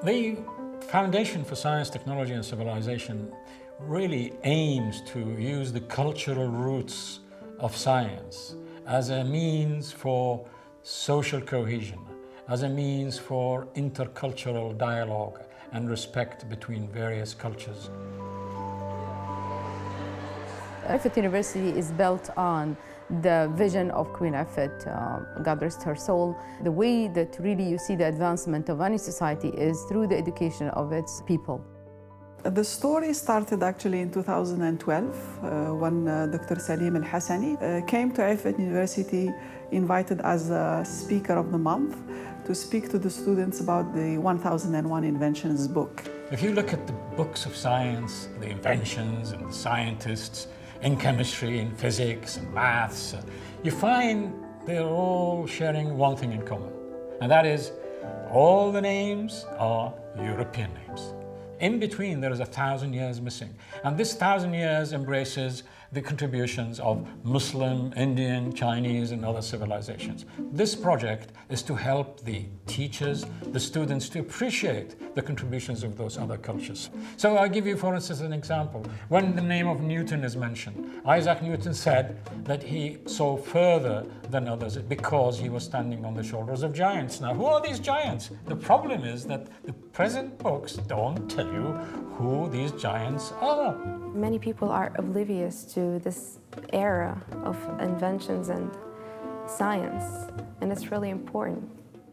The Foundation for Science, Technology and Civilization really aims to use the cultural roots of science as a means for social cohesion, as a means for intercultural dialogue and respect between various cultures. Effat University is built on the vision of Queen Effat, God rest her soul. The way that really you see the advancement of any society is through the education of its people. The story started actually in 2012 when Dr. Salim Al-Hassani came to Effat University invited as a speaker of the month to speak to the students about the 1001 Inventions book. If you look at the books of science, the inventions and the scientists in chemistry, in physics and maths, you find they're all sharing one thing in common, and that is all the names are European names. In between, there is 1,000 years missing. And this 1,000 years embraces the contributions of Muslim, Indian, Chinese, and other civilizations. This project is to help the teachers, the students, to appreciate the contributions of those other cultures. So I'll give you, for instance, an example. When the name of Newton is mentioned, Isaac Newton said that he saw further than others because he was standing on the shoulders of giants. Now, who are these giants? The problem is that the present books don't tell you who these giants are. Many people are oblivious to this era of inventions and science, and it's really important.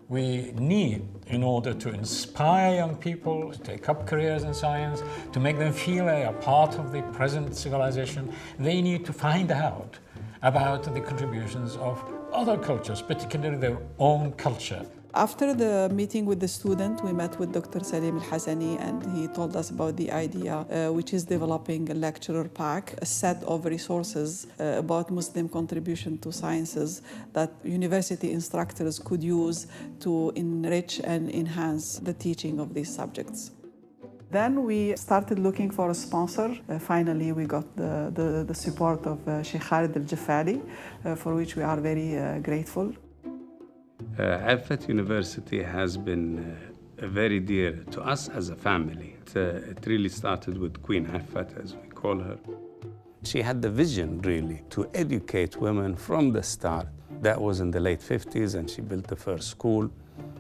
We need, in order to inspire young people to take up careers in science, to make them feel they are part of the present civilization, they need to find out about the contributions of other cultures, particularly their own culture. After the meeting with the student, we met with Dr. Salim Al-Hassani, and he told us about the idea, which is developing a lecturer pack, a set of resources about Muslim contribution to sciences that university instructors could use to enrich and enhance the teaching of these subjects. Then we started looking for a sponsor. Finally, we got the support of Sheikh Khalid Al-Jafari, for which we are very grateful. Effat University has been very dear to us as a family. It really started with Queen Effat, as we call her. She had the vision, really, to educate women from the start. That was in the late 50s, and she built the first school.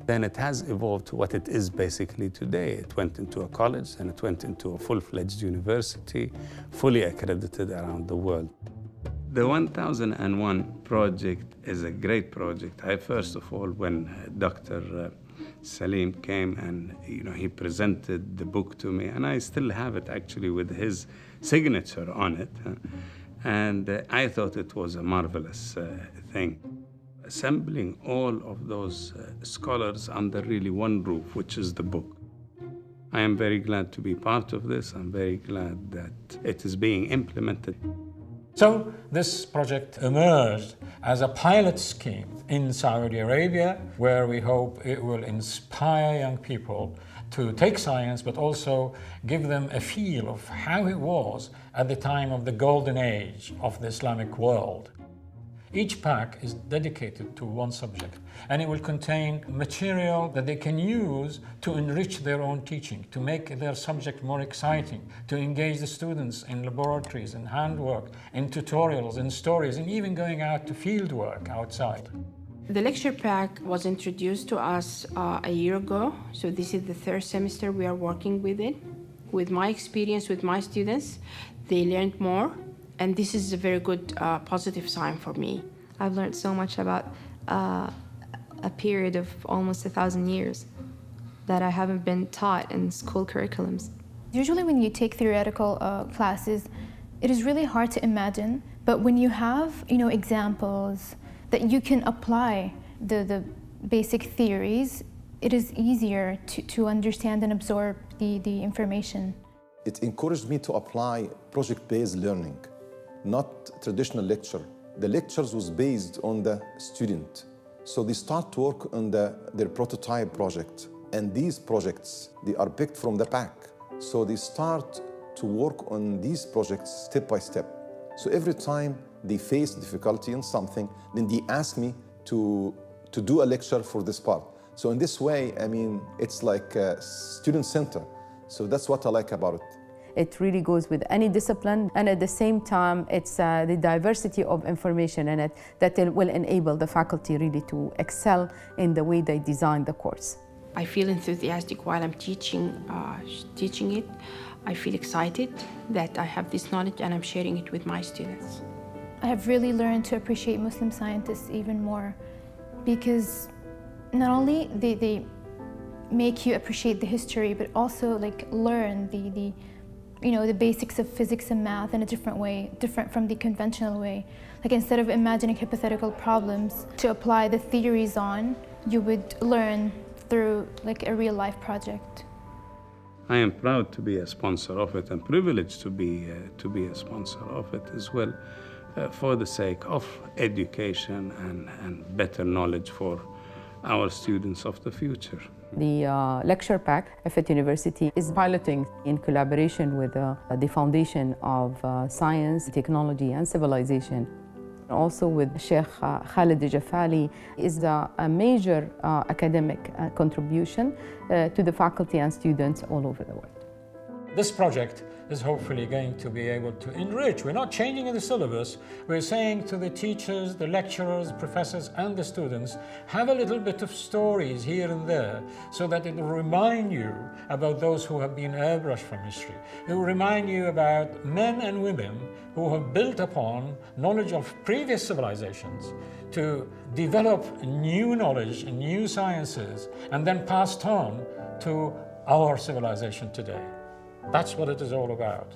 Then it has evolved to what it is basically today. It went into a college, and it went into a full-fledged university, fully accredited around the world. The 1001 project is a great project. First of all, when Dr. Salim came and he presented the book to me, and I still have it actually with his signature on it, and I thought it was a marvelous thing. Assembling all of those scholars under really one roof, which is the book. I am very glad to be part of this. I'm very glad that it is being implemented. So this project emerged as a pilot scheme in Saudi Arabia, where we hope it will inspire young people to take science, but also give them a feel of how it was at the time of the golden age of the Islamic world. Each pack is dedicated to one subject, and it will contain material that they can use to enrich their own teaching, to make their subject more exciting, to engage the students in laboratories, in handwork, in tutorials, in stories, and even going out to field work outside. The lecture pack was introduced to us a year ago, so this is the third semester we are working with it. With my experience with my students, they learned more. And this is a very good positive sign for me. I've learned so much about a period of almost 1,000 years that I haven't been taught in school curriculums. Usually when you take theoretical classes, it is really hard to imagine, but when you have examples that you can apply the basic theories, it is easier to understand and absorb the information. It encouraged me to apply project-based learning, not traditional lecture. The lectures was based on the student. So they start to work on their prototype project. And these projects, they are picked from the pack. So they start to work on these projects step by step. So every time they face difficulty in something, then they ask me to do a lecture for this part. So in this way, I mean, it's like a student center. So that's what I like about it. It really goes with any discipline, and at the same time, it's the diversity of information in it that will enable the faculty really to excel in the way they design the course. I feel enthusiastic while I'm teaching it. I feel excited that I have this knowledge and I'm sharing it with my students. I have really learned to appreciate Muslim scientists even more, because not only they make you appreciate the history, but also like learn the basics of physics and math in a different way, different from the conventional way. Like instead of imagining hypothetical problems to apply the theories on, you would learn through like a real life project. I am proud to be a sponsor of it and privileged to be a sponsor of it as well, for the sake of education and better knowledge for our students of the future. The lecture pack, Effat University is piloting in collaboration with the Foundation of Science, Technology and Civilization. Also with Sheikh Khalid Jafali is a major academic contribution to the faculty and students all over the world. This project is hopefully going to be able to enrich. We're not changing the syllabus. We're saying to the teachers, the lecturers, professors, and the students, have a little bit of stories here and there so that it will remind you about those who have been airbrushed from history. It will remind you about men and women who have built upon knowledge of previous civilizations to develop new knowledge and new sciences and then passed on to our civilization today. That's what it is all about.